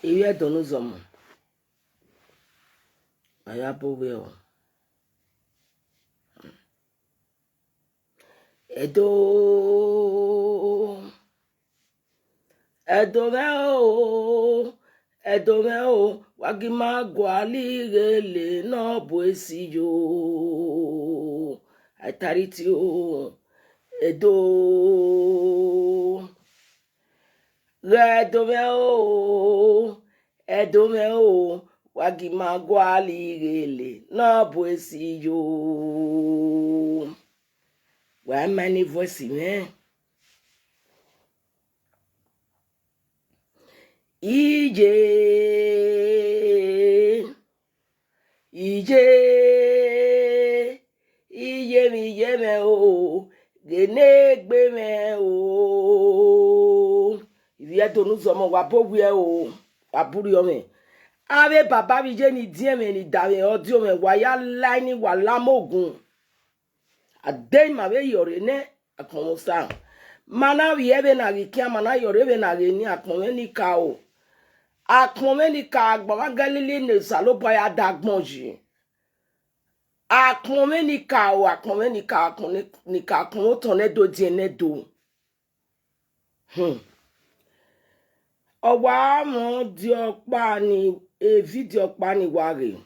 Iyenukokomon. Ayaboweo. Edomeo, wagima gwali gele no boesi yo. Atariti yo. Edomeo, wagima gwali gele no boesi yo. Why many voices, man? Ije me o, genegbe me o. Iyenukokomon wabowie o, waburi ome. Ave baba bije ni die me ni dave audio me waya line wala mogun. Adei ma be yore ne akomosa. Mana wiebe na gikia mana yore be na geni akome ni kao. Akome ni ka agba galili ne salopa ya dagmonji. Akome ni ka o akome ni ka akome ni ka akome tonedo dienedo. Owa mo di okpa ni video okpa ni ware.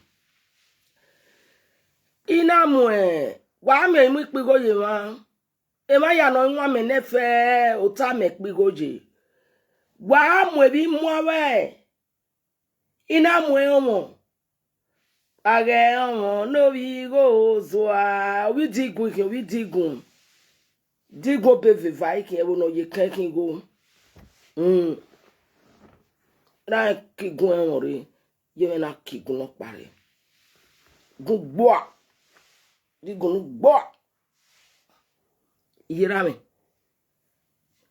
Ina mwe wa me mu ipigo ye ma. E ma ya no nwa me nefe ota me pigo je. Wa mwe bi mwe. Ina mwe omo. Age omo no bi go zoa. We digun. Digo be vivai ki e no ye kan go. Na kigun e ore. Ye me na kigun no pare. Gun gbo. Digun gbo. Yirame.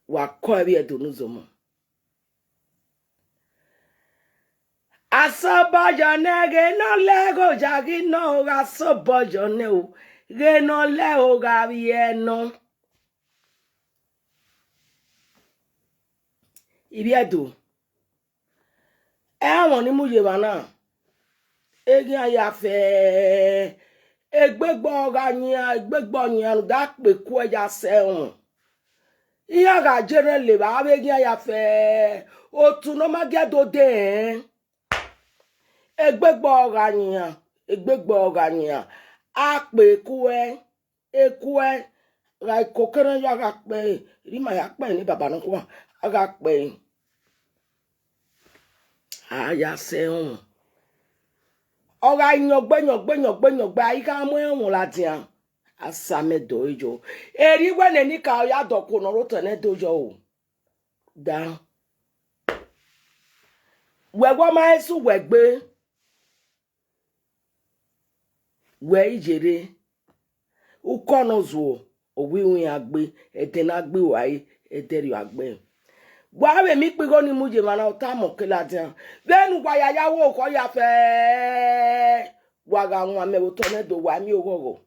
Wa ko bi Iyenukokomon. Asobojo nege no lego jagi no asobojo ne o. Ge no le o ga bi eno. Ibiedo. Ewon ni muje bana. Egi aya fe. Egbegbo ga yin da pe ku eja sehun. Iya ga jere le ba egi aya fe. Otu no ma gedo de. Egbegbo ga yin. Ape kuwe. Ekue. Ga kokere ya ga pe. Rima ya pe ni baba no kwa. Aga pe. Aya sehun. Oga nyogbe ayika mu ehun latian. Asame dojo. Eri wene ni ka ya doko no roto ne dojo o. Da. Wewo ma esu wegbe. We ijere. Ukono zuo. Owiwin agbe. Eden agbe wai. Ederi agbe. Gwawe mi pigo ni muje mana otamo kelatian. Benu kwa ya yawo ko ya fe. Waga nwa me bo to ne do wa mi ogogo.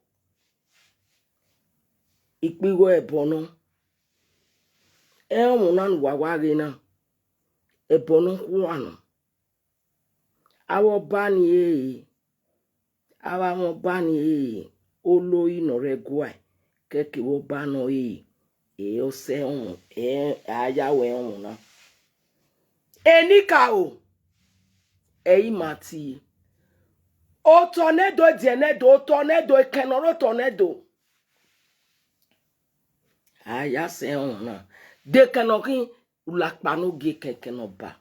Ipigo ebono. Ehun na wa wage na. Ebono kwano. Awo bani e. Awa mo bani e. Olo ino regwa. Keke wo bano e. E o se on. E ayawe on na. Enika o. Eyi mati. O tornado dienedo. O tornado ekenoro tornado. Aya se on na. De kenokin ulakpano ge kekeno ba.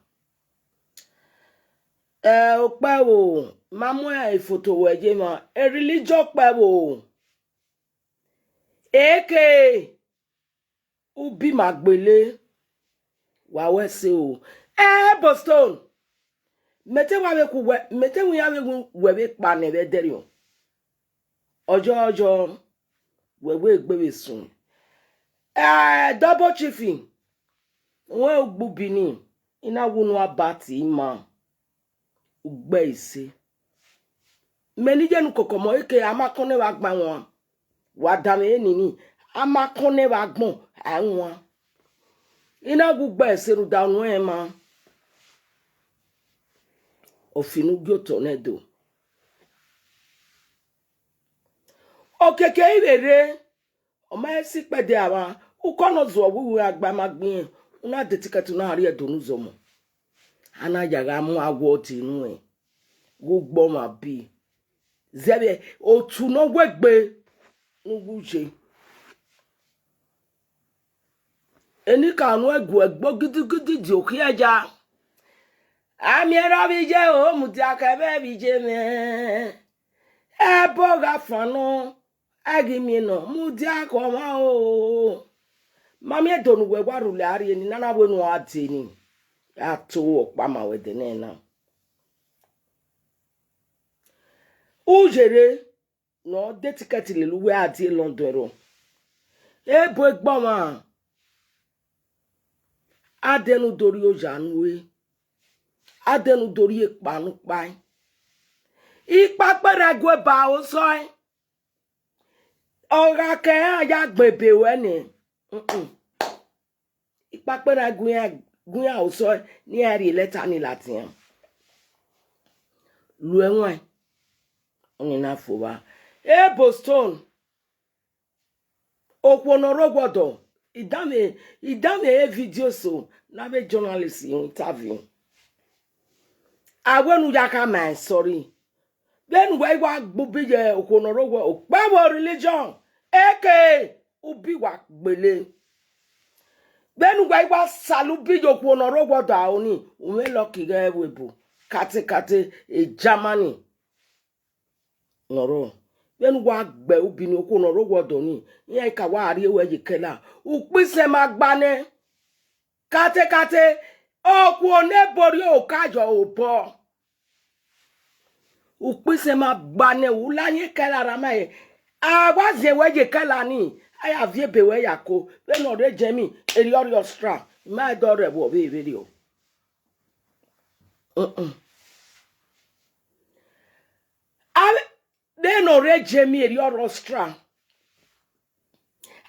Okpe o. Mamu e photo weje ma. E religion pe o. Eke. Ubi magbele. Wa wese o. Boston. Mete wi ya we pa ne be deri o. Ojo we gbe sun. Double chiefing. Wọ́n ogbubi ni ina wunu abati ma ugbe ise. Meni Iyenukokomon eke amakone wa gba won. Wa dame nini amakone wa gbon awon. Ina gugbe ise ru da nu e ma. ofinu tornado okeke irere oma si pede awa ukono zo wuwu agba magbin una de tikatu na ari edonu zomo ana yaga mu agwo tinu e gbogbo ma bi zebe otu no wegbe nguje eni kanu egbo gidigidi di okiaja amiera bije o mutiaka be bije me ebo ga fanu agimi no mutiaka ma o mami edonu we warule ari eni nana we no atini ato okpa ma we de na ujere no de ticket le luwe ati London ro ebo egbo ma adenu dori ojanwe adenu dori epanu pai ipa pere gwe ba o so ora ke aya gbebe we ni ipa pere gwe o so ni ari letter ni latin lu enwan oni na fowa ebo stone okponoro gwodo idame video so na be journalist interview awenu yaka my sorry then we wa gbobi je okponoro gwo opewo religion eke ubi wa gbele then we wa salu bi je okponoro gwodo oni unwe lucky ga webo kate e Germany noro then wa gbe ubi ni okponoro gwodo ni yen ka wa ari ewe yekela upise magbane kate oku onebori okajo obo upise magbane ulanye kela ramaye awaze weje kela ni aya vie bewe yako we no re jemi eri stra ma do re bo be video they no re jemi eri stra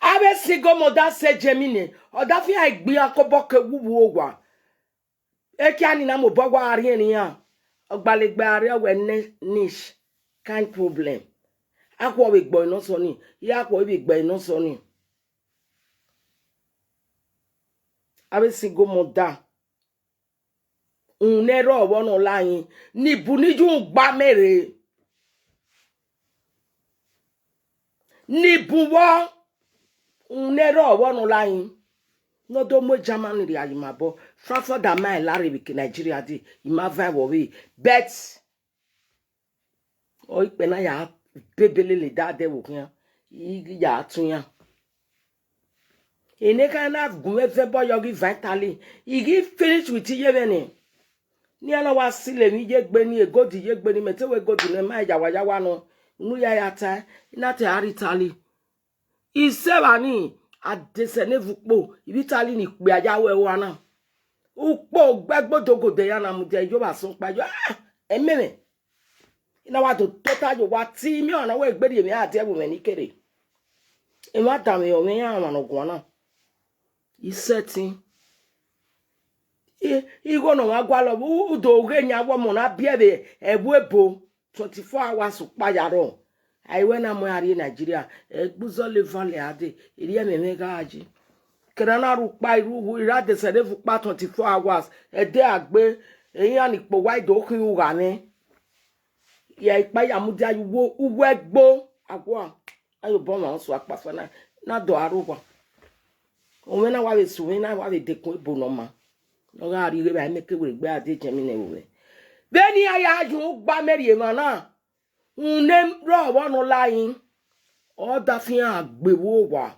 abe sigo moda se jemine odafi agbi akoboke wuwu ogwa eki ani na mo bogwa ari eniyan ogbalegbe ari owe niche kind problem akwo we gbo ino so ni ya akwo we gbo ino so ni abe sigo moda unero owo no layin ni buniju gba mere ni buwo unero wonu layin no do mo Germany ri ayimabo Frankfurt da mai lari bi Nigeria di imava wo we bet o ipe na ya bebele le dade wo kan ya tun ya ene kana gun fe bo yogi vitally igi finish with yevene ni ala wa sile ni je gbe ni egodi ye gbe ni metewe godi ne mai yawa no nu ya yata ina te aritali isebani adesene vukpo ibitali ni pe ajawe wa na upo gbegbodogo ya na mu je yo ba sun pa yo ememe ina wa to total yo wa ti mi ona we gberi mi ati ebu me ni kere e ma ta mi o mi ya ma no gun na isetin igo no wa gwa lo udo oge nya wo mo na biebe ebu ebo 24 hours pa yaro aiwe na mo ari Nigeria egbuzo le vale ade iri ememe ga aji kerana ru pa iru ira de se de fu pa 24 hours ede agbe eyin anipo wide okin uga ni ya ipa ya mu dia yuwo uwo egbo agwo ayo bo ma so apafa na do aruwa o na wa be su na wa be dekun ebo no ma no ga ari re ba meke we gbe ade jemi ne wo beni aya ju gba merie ma na unem ro wonu layin o da fi agbewo wa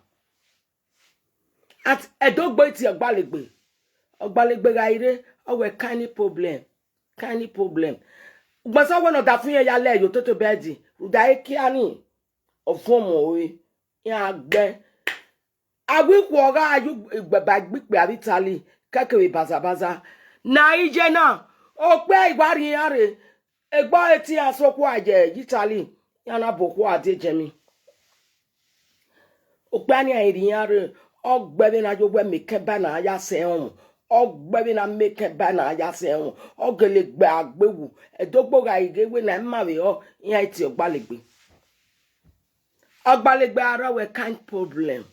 at edogbe ti ogbalegbe ga ire o we kind problem gbasa wono da fi ya le yo toto bedi uda eki ani ofomo we ya gbe agwiku oga aju gbeba gbipe abitali kekewe bazabaza na ije na o pe igwari yare egbo eti asokwu aje Italy yana bokwu ade jemi o pe ani iri yare ogbebe na jogwe mekeba na ya se on ogbe na make ba na ya se won ogele gbe agbewu edogbo ga igewe na mmawe o yan iti ogbalegbe ara we kind problem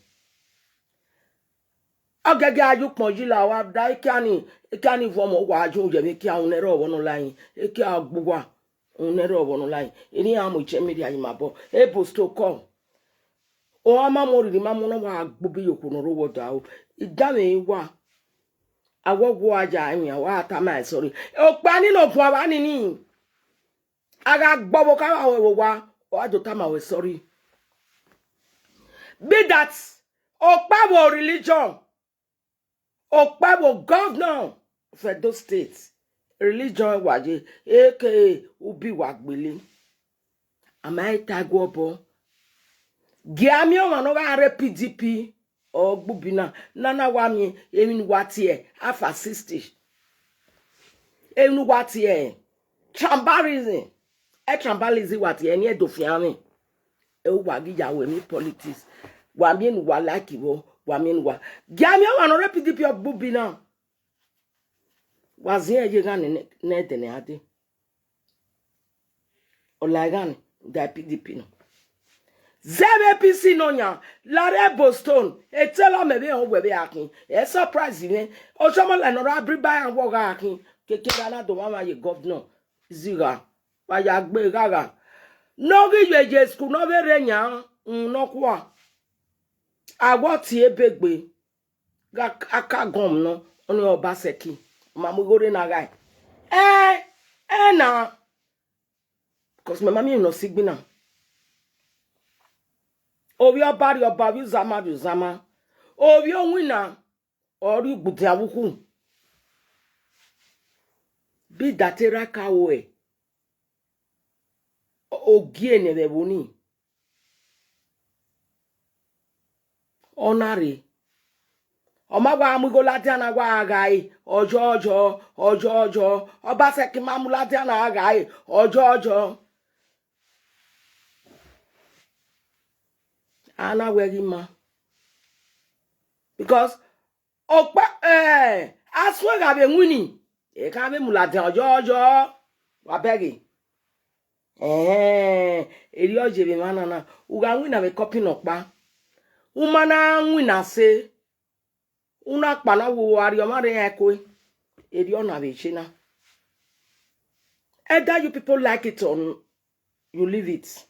ogege aju ponji la wa da ikani vomo wa aju je mi ki awun nero wonu layin ki agbugwa nero wonu layin eni amu iche media yin mabo e post to call o ama mo ri ma mo no wa agbubi yoku no ro woda o idame wa agwogwo aja emi wa ata ma sorry o pa ni no fun wa ni aga gbobo ka wa o ajo ta ma we sorry be that Okpabo religion, Okpabo governor of Edo State, religion waje, aka ubi wagbele. Amai tagwobo. Giami o manoga are PDP or bubina. Nana wami emin watie afa 60. Emin watie. Trambalism. Trambalism watie ni edofiame. E wagi yawe mi politics. Wamien wa like wo wamien wa giami wa no PDP obubi na wazien ye gan ne de ne ade o la gan da PDP no ZBPC no nya lare Boston e tell me be on we be akin e surprise ni o somo la no abri ba an wo ga akin kekere na do mama ye governor ziga wa ya gbe gaga no gi ye school no be renya no kwa agwoti ebegbe ga aka gom no oni Obaseki mamugore na guy na cause my mama no sigbina obi obari obawi zama obi onwina ori gbute awuku bi datera kawe ogie be boni onari omagwa amugo latiana gwa agai ojo Obaseki mamu latiana agai ojo ana wegima because aswe ga be nwini e ka be mulati ojo wabegi eri oje be manana uga nwina be copy nokpa umana nwina se una kpana wo ari omare ekwe eri ona be china either you people like it or you leave it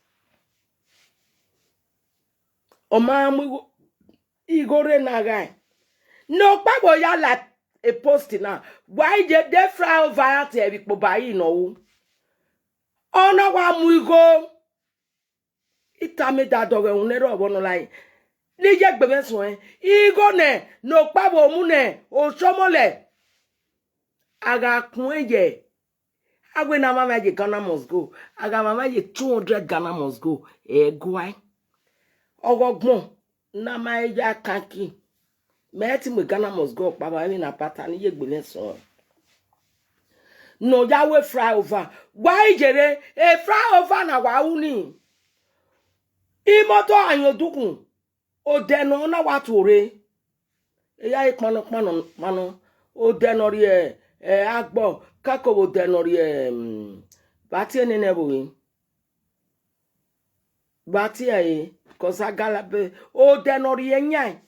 omamu igore na guy no pagbo ya like a post na why they fry over te bi po bayi no wo ona wa mu igo itame da do we unero obo no lai nije gbebe so igo ne no pagbo mu ne o somole aga kun eje agwe na mama je Ghana must go aga mama je 200 Ghana must go gwai ogogbon na ma eja kanki meti me Ghana must go baba mi na pata ni yegbele so no ja we fry over why jere e fry over na wa uni imoto anyodukun o deno na wa tore eya ipano o deno ri agbo kako o deno ri bati enene bo bati aye kosagala be o deno ri enyan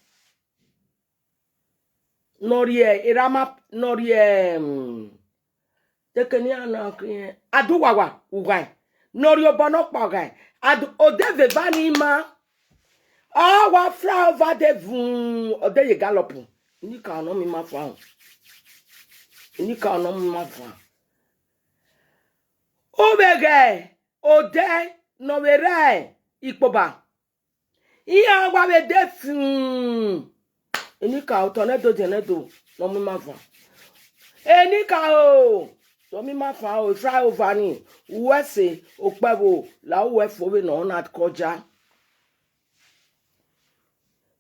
norie irama norie tekeni ana kien aduwawa ugai norio bono pagai adu odeve bani ma wa fra over the vun ode ye gallop ni ka no mi ma fa ni ka no mi ma fa obege ode no were ipoba iya wa be defun enika tornado genedo no mi ma fa enika o so mi ma fa o fly over ni uwese Okpabo la uwe fowe no na koja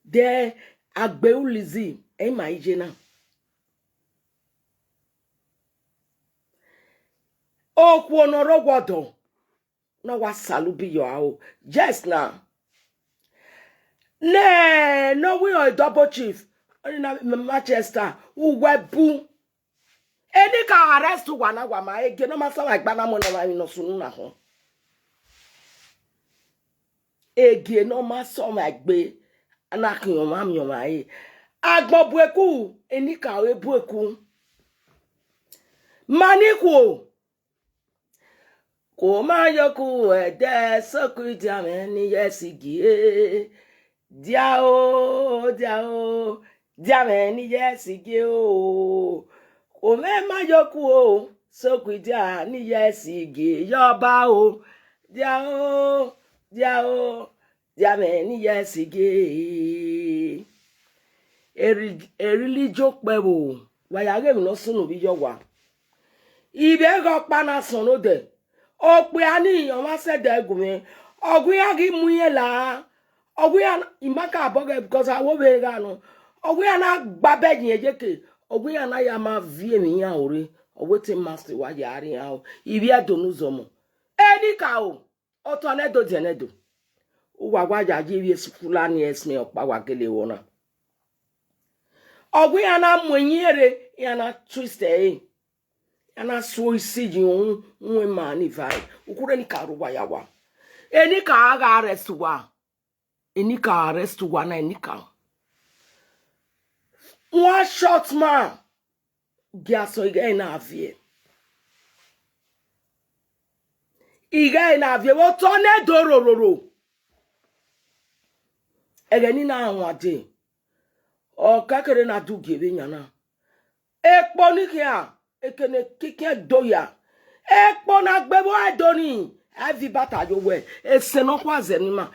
de agbeulizi e ma ije na okwu onoro gwodo no wa salubi yo ao just na ne no we are double chief na Manchester uwebu eni ka arrest wana wa ma ege no masa wa gba na mo na wa no sunu na ho ege no masa wa gbe na kin o ma mi o ma e agbon bueku eni ka we bueku maniku ko ma yoku ede sokuti ameni yesigi diao diameni yesigi o o me ma yoku o sokuti ani yesigi yoba o diao diameni yesigi erili jokpewo wa ya ge mi no sunu bi yo wa ibe go pa na sunu de o pe ani yan wa se de gun ogun ya gi mu ye la ogun ya imaka aboge because awo be ga no ogun ya na gba be yin ejeke ogun ya na ya ma vie mi yan ore owo ti master wa ya ri yan o ibi adonu zomo eni ka o to ne do je ne do o wa ya ji wi Fulani esme opa wa gele wona ogun ya na mu yin ere ya na twist yana so isiji nwe mani vai ukure ni karuwa yawa eni ka aga arrest wa na eni ka one shot man giaso ige na avie wo to ne dorororo ege ni na anwade o kakere na du gebe nyana ekpo ni kia ekene kike doya ekpo na gbebo edoni avi bata yo we eseno kwaze ni ma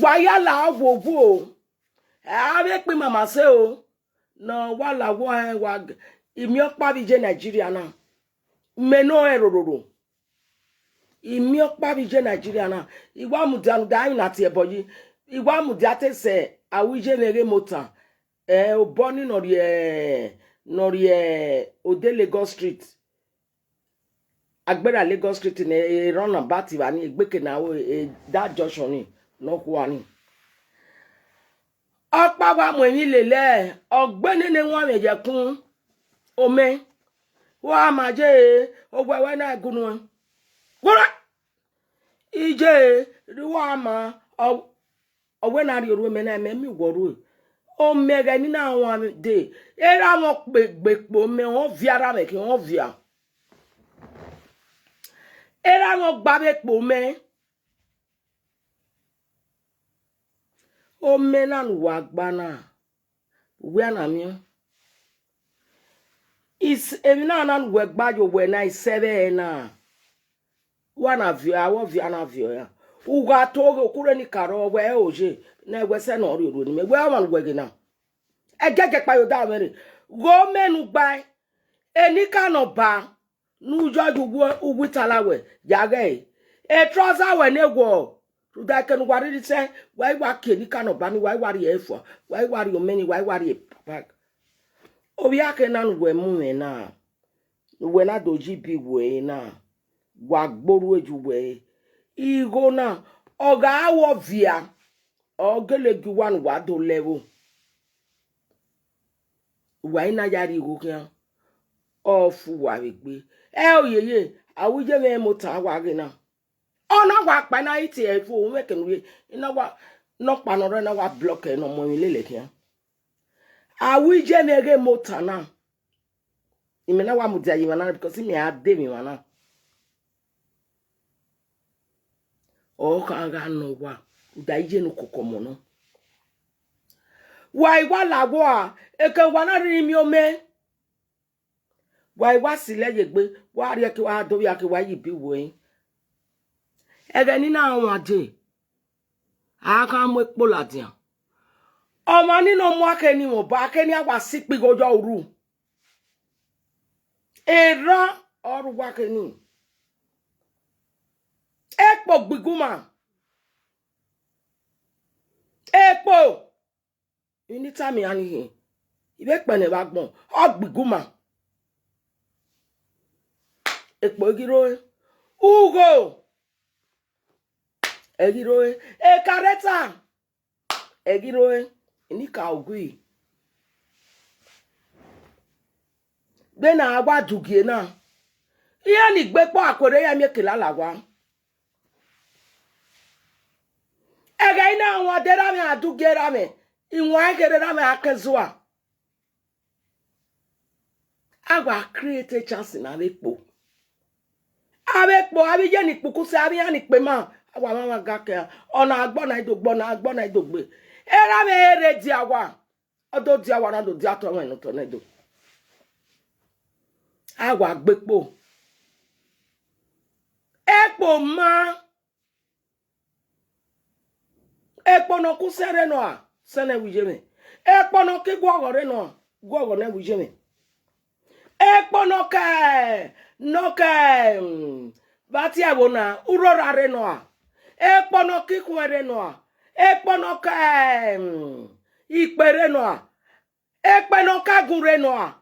wayala wowo ave pe mama se o no wala wo wa imi opa bi je Nigeria na meno erororo imi opa bi je Nigeria na iwa mudan da ina ti eboyi iwa mudiate se awije nere motor o born nori ode Lagos Street agbera Lagos Street ne run about wa ni gbeke na o that junction ni no ko ani opa wa mo yin lele ogbeni ni won meje kun ome wa ma je ogwewe na gunu wora ije ri wa ma owe na ri oru me na me mi woru o mega ni na won de era won pegbepo me won vi ara me ki won via era won gba be po me o me na nu wa gba na we na mi is emi na na nu we gba jo we na isebe na wana via wo via na via ya uga to kure ni karo we oje na we se na ori oro ni me we wan we gina egege pa yo da mere go menu gba eni kano ba nu joju ugwu talawe jage e trouser we ne go to da ken wari se why wa ke ni kano ba ni why wari efo why wari o meni why wari bag obi ake na nu we mu me na we na doji bi we na wa gboru eju we igo na oga awo via ogele gi wan wa do level wa ina yari igo kian ofu wa gbe oyeye awuje me mota wa gina ona wa pa na iti e fu we kenu ina wa no pa no re na wa block e no mo mi lele kian awuje me ge mota na imi na wa mu dia yima na because me ade mi wana o ka ga no wa uda Iyenukokomon no wa Wahala wo a eke wa na ri mi o me wa sile yegbe wa ri ke wa do ya ke wa yi bi wo yin ege ni na won ade aka mo epo ladian o ma ni no mo ake ni mo ba ake ni awa sipi gojo oru era oru wa ke ni epo gbiguma epo ini tami ani ibe pene ba gbon ogbiguma epo giro ugo egiro e kareta Egiro inika ogui. Bena agwa dugie na. Iya ni gbepo akore ya miekela lagwa. Ega ina anwa dera me adugera me. Inwa gerera me akezua. Agwa create a chance na lekpo. Abekpo abije ni kpukusi abiya ni pema. Agwa mama gake. Ona agbona idogbe. Era me ere diawa. Odo diawa na do diato we no to nedo. Agwa gbekpo. Ekpo ma. Ekpo no kusere no a. Sene wijeme. Ekpo no ki gwogore no a. Gwogore wijeme. Ekpo no ke. No ke. Bati abona. Urorare no a. Ekpo no ki kwere no a. Ekpo no ke. Ikpere no a. Ekpo no kagure no a.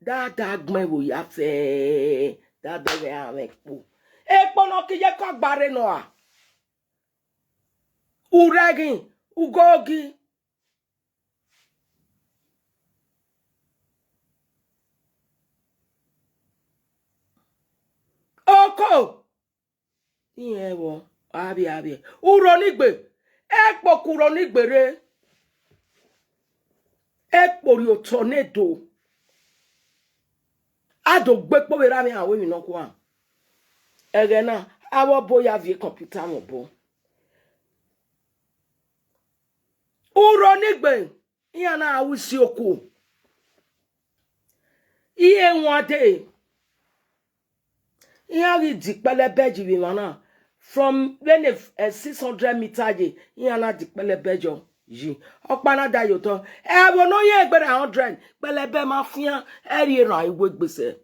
Dada gme wo ya fe. Dada we amekpo. Ekpo no ki ye kagbare no a. Uregi. Ugogi. Oko. Iye wo. Abi. Uro nigbe. Ekpo kuro nigbere. Ekpo ri o tornado. Ado gbekpo we rami awe mi no kwa. Egena awo boya vie computer mo bo. Uro nigbe. Iya na awisi oku. Iye nwade. Iya ri dipele beji bi mana. From when 600 meters, iya na dipele bejo. Ji. Okpana da yoto. Ewo no ye egbere 100. Pelebe ma fian. Eri ran iwe gbese.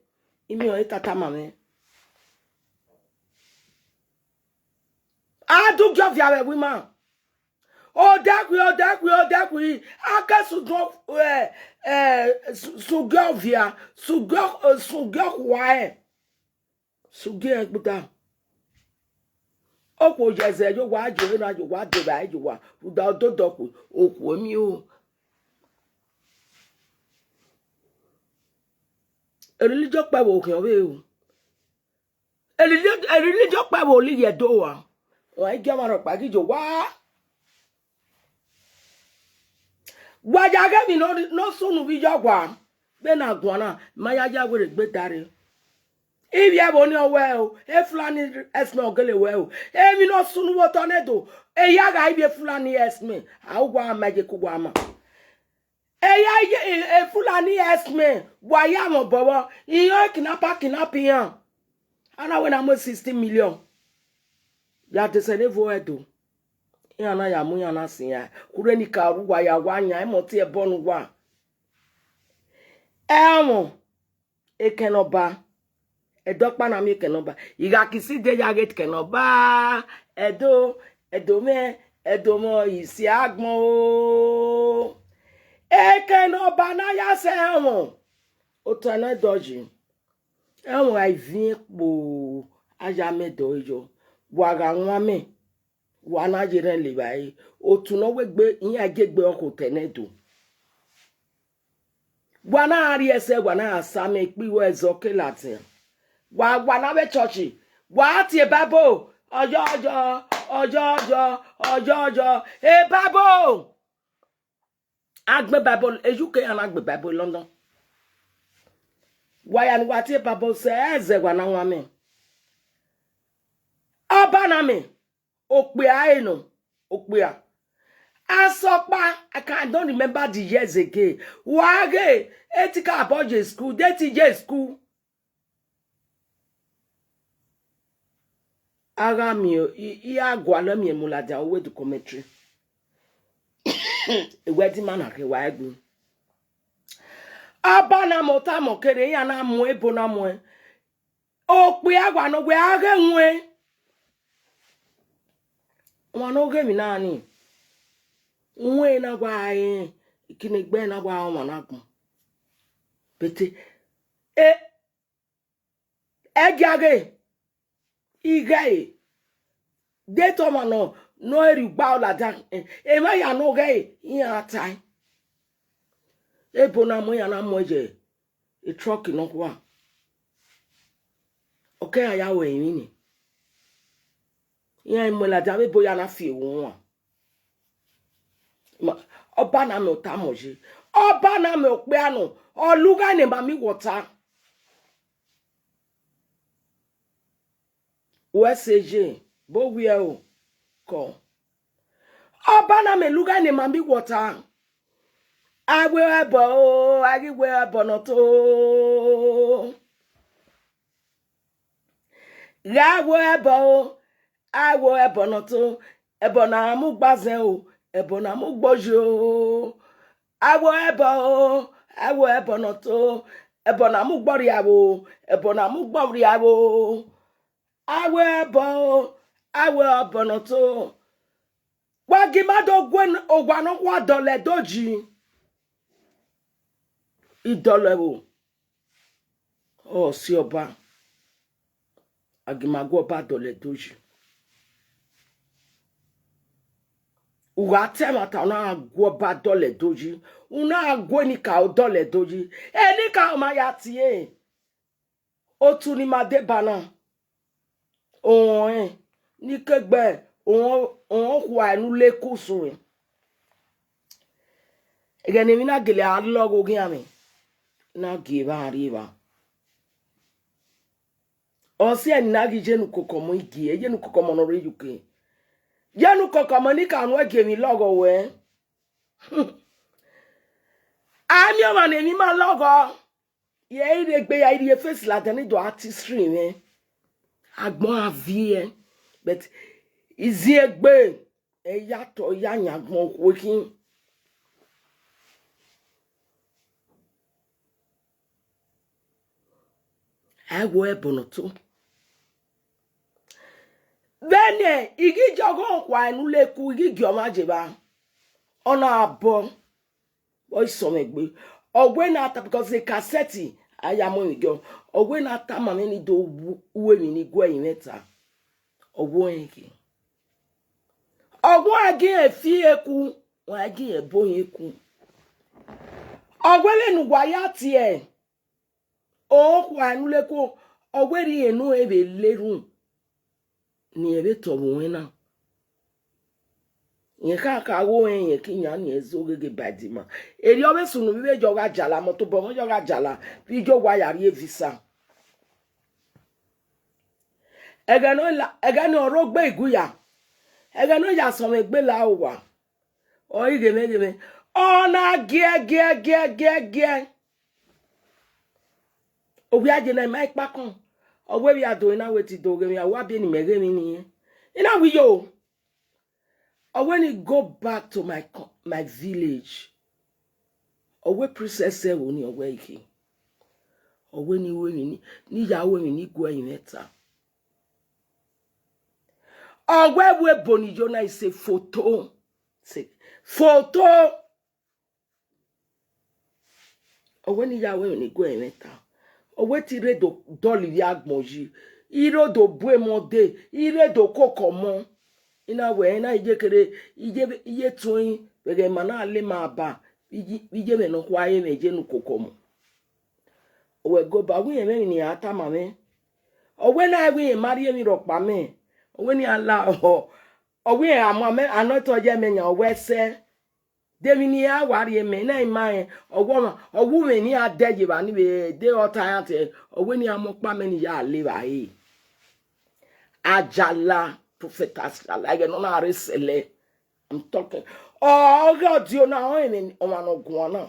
Imi o itata mame. Adu gyo via wima. Odakwi. Aka sugyo via. Sugyo wae. Sugyo ekbuta. Okwo jeze yo wa jo na jo wa de ba jo wa. Uda ododoku okwo mi o. Religion pa wo kan we o. Religion pa wo li ye do wa. Wa ige ma ro pa ki jo wa. Wajage mi no sunu bi jogwa. Be na gwana maya ja we gbe dare. Ibi abo ni owe o. E fulani esme ogele we o. E mi no sunu wo tornado. E yaga ibi fulani esme. Awwa maje kugwa ma. E fulani esme. Wa ya mo bobo. Iyo kidnapping. Ana we na mo 60 million. Ya desene vo edo. Yana ya mu yana sinya. Kure ni ka ruwa ya wanya. Emo ti e bonu wa. Emo. Ekenoba. Edokpa na mi kenoba. Iga kisi de ya get kenoba. Edomo isi agbon o. Ekenoba na ya se emo. Otana doji. Emo aivin po. Ajame dojo. Waga nwame. Wana jiren libai. Otuno wegbe inye agegbe oko tenedo. Wana ari ese wana asame ikpiwe ezoke latin. Wana be churchi. Wa ti e babo. Ojo. E babo. Agbe babo. Ejuke an agbe babo London. Waya ni wati e babo se eze wana wame. Abaname. Okpea eno. Okpea. Asopa. I don't remember the years again. Wage. Etika aboje school. Detije school. Agamio. Iya gwala mi emulaja owe du commentary. Ewedi manake wagbu. Abana mota mokere ya na mwe bona mwe. Okpea gwa no we age nwe. Wano ge mi nani. Nwe na gwa aye. Ikinegbe na gwa omanagun. Bete. Egiage. Igaye. Deto mano. no eri gba la dan e ma ya no ge ya tai e bona mo ya na mo je e truck no kwa okay ya we ni ya mo la dan be boya na fi won ma oba na me ota moje oba na me ope anu oluga ni ma mi water OSG bo wi e o ko oba na me luga ni ma mi water agwe ebo agwe ebo no to gawo ebo no to ebo na mu gbazen o ebo na mu gbojo awo ebo no to ebo na mu gbori awo ebo na mu gbori awo awo ebo no to wagi mado gwen ogwa no kwa dole doji idole wo o si oba agimago oba dole doji uga tema ta na agwo ba dole doji una agwo ni ka o dole doji eni ka o ma ya tie otu ni ma de bana ohun ni kegbe ohun kwa enu le kusun egene mi na gele alogo gi ami na giba riba o si eni na gi Iyenukokomon igi Iyenukokomon no re yuke Iyenukokomon ni ka nu ege mi logo we ami o ma ne mi ma logo ye ire gbe ya ire face la tani do artistry me agbon avie but izi egbe e yato yanya gbon kokin awo ebonoto bene igi jogo kwa enu leku igi gioma jeba ona abo boy so megbe ogwe na ata because the cassette ayamo igyo ogwe na ata ma ni do uwe mi ni gwa imeta ogwo enki ogwo agi efi eku wa agi ebo eku ogwe le nu gwa ya tie o kwa enu leku ogwe ri enu ebe lerun ni ebe to wena yen ka wo yen kinya ni ezo gege badima eri obe sunu bibe joga jala moto bo mo joga jala bi jogwa yari visa egano oro gbe iguya egano ya so me gbe la wa o ige me ona gie obi aje na mai pa kan owe bi ado ina weti do ge mi awa bi ni mege mi ni ina wi yo. Or when you go back to my village, or where princess say when you're waking, or when you women need your women need go in it. Or where we Bonnie Jonah is a photo, say photo. Or when you are women go in it. Or where tire do dolly yagmoji, iro do buemode, ire do kokomon. Ina we na ijekere ije tun bege mana le ma ba ije me no kwa ye me Iyenukokomon we go ba wi me ni ata ma me o we na wi mari mi ro pa me o we ni ala o we amo me anoto je me nya o we se de mi ni a wari me na ima o wu me ni adeje ba ni be de o ta ate o we ni amo pa me ni ya le ba yi ajala prophetess like no na resele I'm talking oh god you na o me o ma no gun na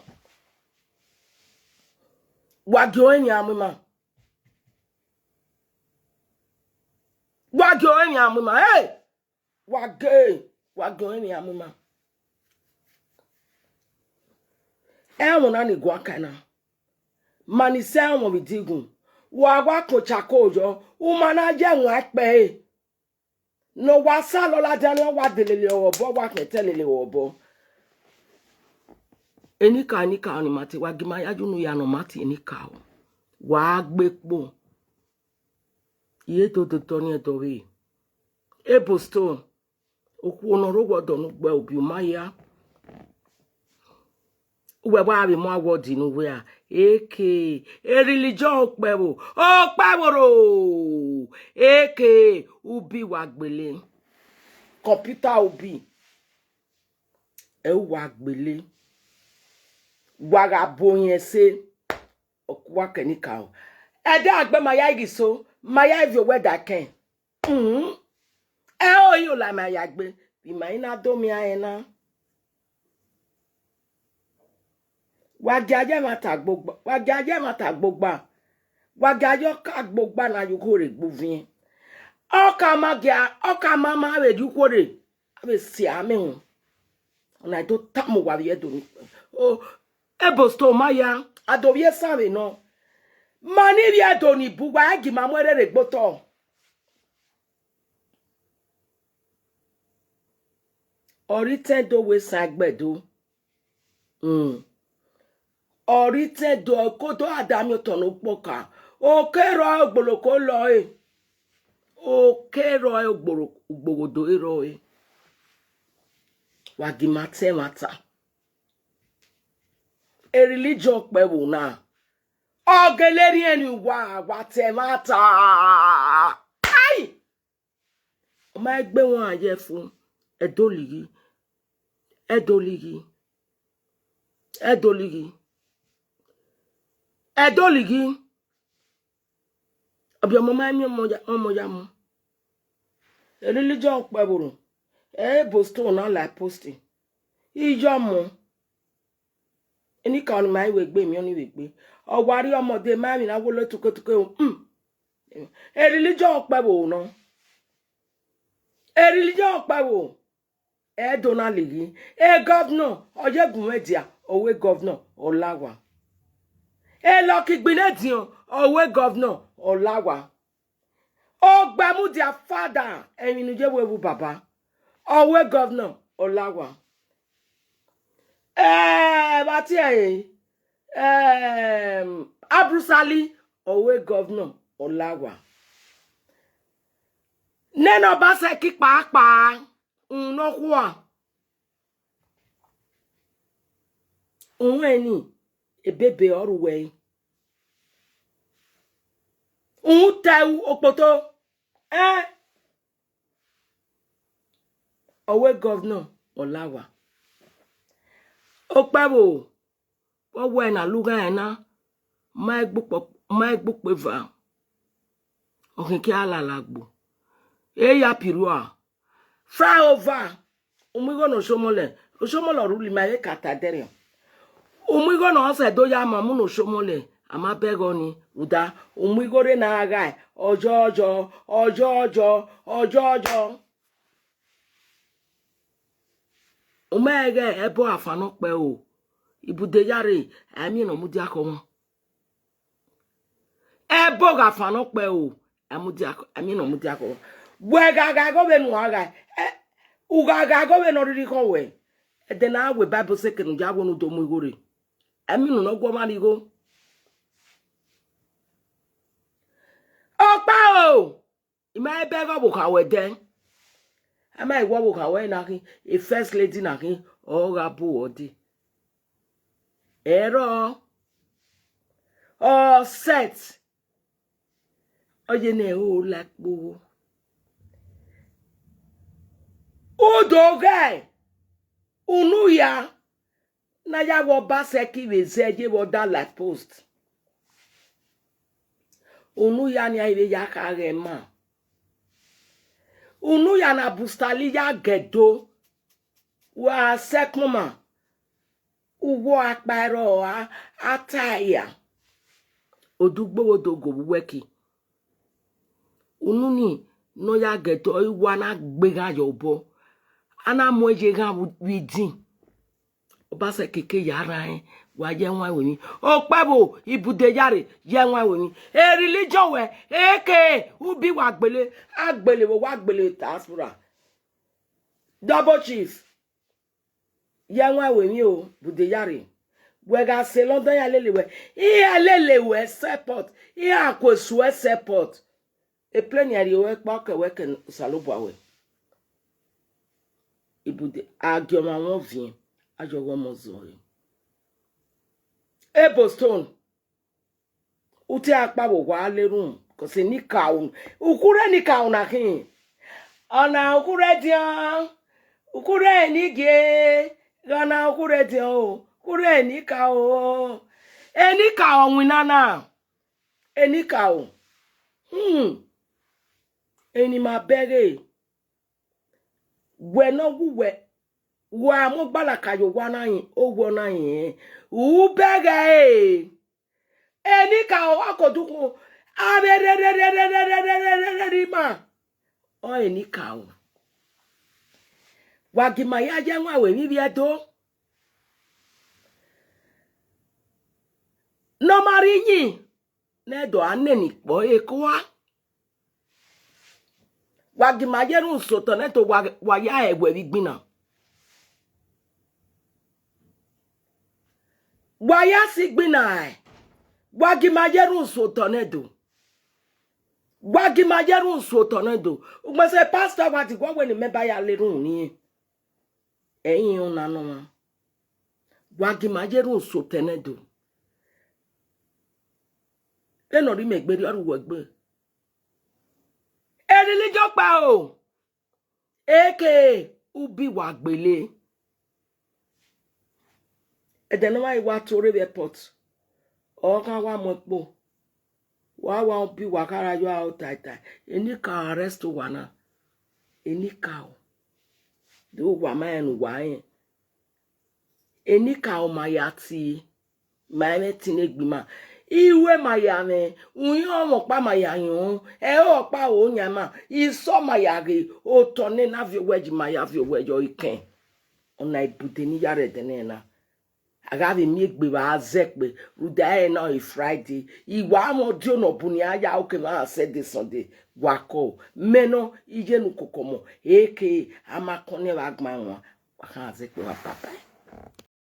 wagyo eni amuma hey wagyo eni amuma won na ni gwa kana mani se won bi digun wa gwa ko chakojo o ma na je won ape no wa sa lo la jani wa delele obo wa ketelele obo enika ni mate wa gima yaju nu ya no mate enika o wa gbepo iye to ni to wi ebo stone Oku onoro wodo no gbe obi maya. Uwe wa bi mo awodi no we a. Eke. E religion okpewo ro. Eke. Ubi wagbele. Computer ubi. E wagbele. Waga bonye se. Okwa kenika o. Ede agbe maya igiso. Maya if you weather ken. Oh, you like my yagbe. Be my na do me aena. Wagaje mata gbogba. Wagaje mata gbogba. Wagaje ka gbogba na yukore gbuvin. Oka mama we yukore. Abe si ame hun. Na do tamu wa ye do. Oh, ebo sto maya. Adobie sabe no. Mani bi adoni buwa agi mamwere regboto. Oriten do we sagbedo. Oriten do kodo adami tono poka. Okero ogboloko lo e. Okero ogbogodo ero e. Wagimate mata. E religion pewo na. Ogeleri eni wa te mata. Ai! Ma egbe won aye fun. Edoligi. Abi mama mi omo ya mo. Religion peburu. Boston na like posting. Ijo mo. Eni kan mai we gbe mi oni we gbe. Owari omode ma mi na wo lo tuko. Religion peburu no. Religion peburu. Donald Ligi. Governor. Oyegun media. Owe governor. Olawa. Lucky Binedion. Owe governor. Olawa. Ogbamu their father. Eminuje wewu baba. Owe governor. Olawa. Abrusali. Owe governor. Olawa. Neno base kick pa. No kwa. Unweni ebebe oruwe. Teu opoto. Owe governor Olawa. Okpebo. Owe na luga ena. Ma egbu peva. Okinki ala lagbo. Ya pirua. Fry over. Umigo no shomole. Oshomole ruli ma katadere. Umigo no se do ya mamu no shomole. Ama begoni uda. Umigo re na agai. Ojojo. Umege ebo afano pe o. Ibude yare. Ami no mudi akomo. Ebo afano pe o. Ami no mudi akomo. Wega go be no agai. Ugaga go be no riri kon we. Ede na we Bible say kenu ja wonu do mu igore. Ami no gwo mari go. Opa o. Ima ebe go bu ka we den. Ama iwo bu ka we na kin a first lady na kin o ga bu odi. Ero. Set. Oye ne o lakbo. Udoge. Unuya. Na ya wo baseki wezeje wo da like post. Unuya ni aibe ya karema. Unuya na bustali ya gedo. Wa sekuma. Uwo akparo ataya. Odugbo odogo weki. Ununi no ya gedo iwana gbega yobo. Ana moje ga widin. Obase keke yara wa ye nwa we ni. Opebo ibude yare ye nwa we ni. Religion we eke ubi wa gbele agbele wo wa gbele diaspora. Double chief. Ye nwa we ni o bude yare. We ga se London ya lelewe. Iya lelewe support. Iya akwesu support. E pleni ari we pa ke we ken salobwa we. ibude agioma won vien ajogo mozo ebo stone uti akpa wo wa lerun ko se ni kaun ukure ni kaun akin ona ukure dia ukure ni ge gana ukure dia o ukure ni ka o eni ka o winana eni ka o eni ma bere we no wuwe wa mo gbala kayo wa na yin o wo na yin u bere eni ka o akoduku ma o eni ka o wa gima ya je nwa we bi eto no mari yin ne do aneni po ekwa wa gima je run soto ne to wa ya ewe bi gbina wa ya si gbina wa gima je run soto ne do Wagi majerun so tornado. Ugbe se pastor wa ti gwa we ni meba ya lerun ni. Eyin una no. Wagi majerun so tornado. E no ri me gbe ri oru wo gbe. E ri jo pa o. Eke ubi wa gbele. E de no wa iwa tore airport. O kan wa mo po. Wa bi wakara yo out tai eni ka arrest wana eni ka o do wa man wa yin eni ka o mayati ma me tinegbima iwe mayame unyo mo pa mayayan e o pa o nyama iso mayage o to ne na vi weji mayavi wejo iken ona ibude ni yare de na agavi mi gbe ba zekpe rudae na e Friday iwa mo dio no buni aya oke ma Saturday Sunday wako meno Iyenukokomon eke amakone wa gba won wa kan zekpe wa papa